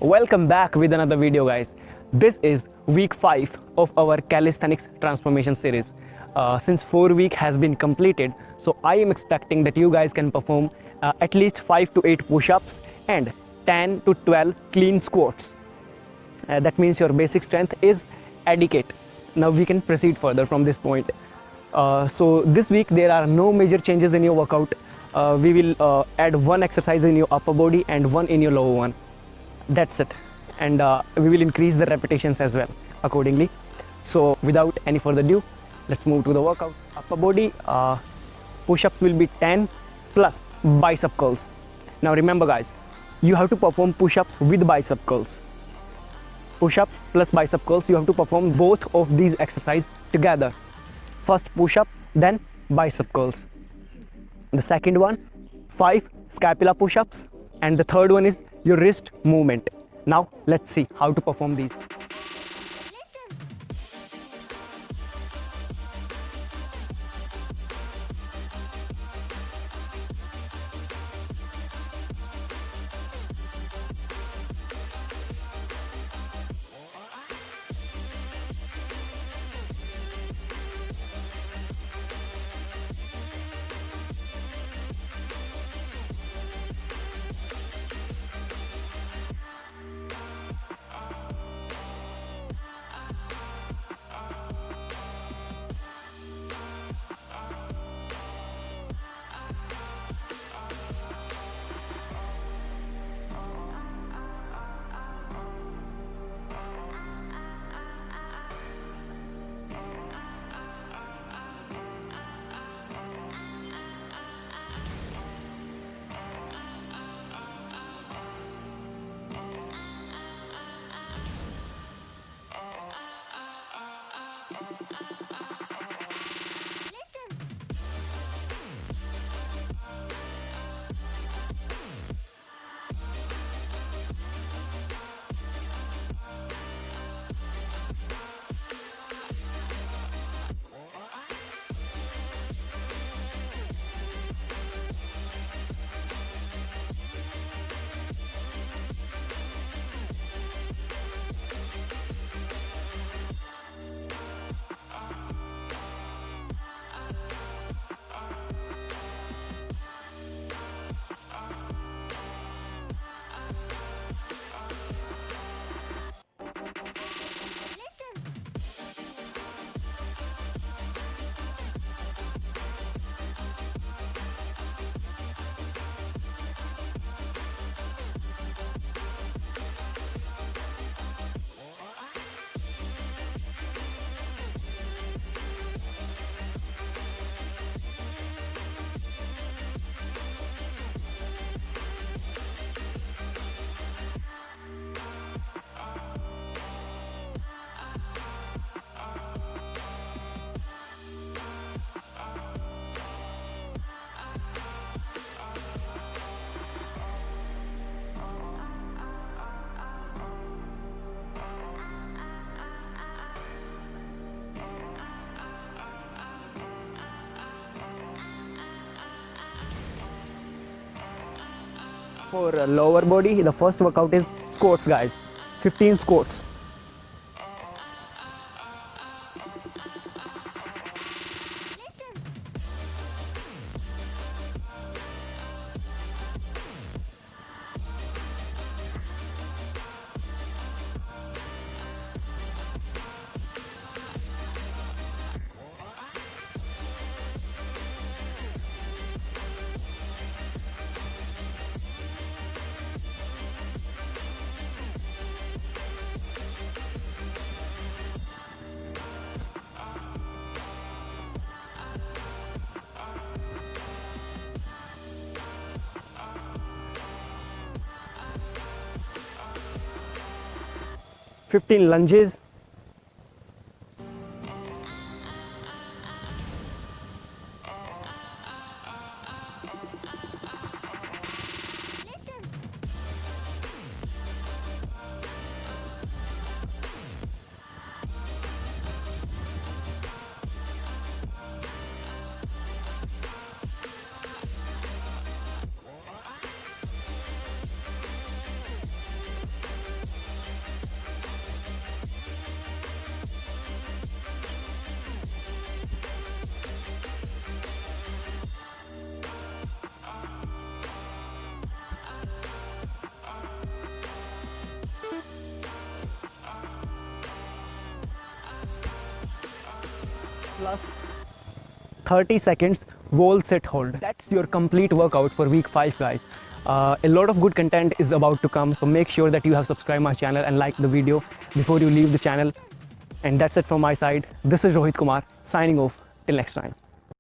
Welcome back with another video, guys. This is week 5 of our calisthenics transformation series. Since 4 week has been completed, so I am expecting that you guys can perform at least 5 to 8 push-ups and 10 to 12 clean squats. That means your basic strength is adequate. Now we can proceed further from this point. So this week there are no major changes in your workout. We will add one exercise in your upper body and one in your lower one. That's it. And we will increase the repetitions as well accordingly. So without any further ado, let's move to the workout. Upper body push-ups will be 10 plus bicep curls. Now remember, guys, you have to perform push-ups with bicep curls. Push-ups plus bicep curls, you have to perform both of these exercises together. First push-up, then bicep curls. The second one, 5 scapula push-ups, and the third one is your wrist movement. Now let's see how to perform these. For lower body, the first workout is squats, guys. 15 squats. Fifteen lunges. plus 30 seconds wall sit hold. That's your complete workout for week 5, guys. A lot of good content is about to come, so make sure that you have subscribed my channel and like the video before you leave the channel. And that's it from my side. This is Rohit Kumar signing off till next time.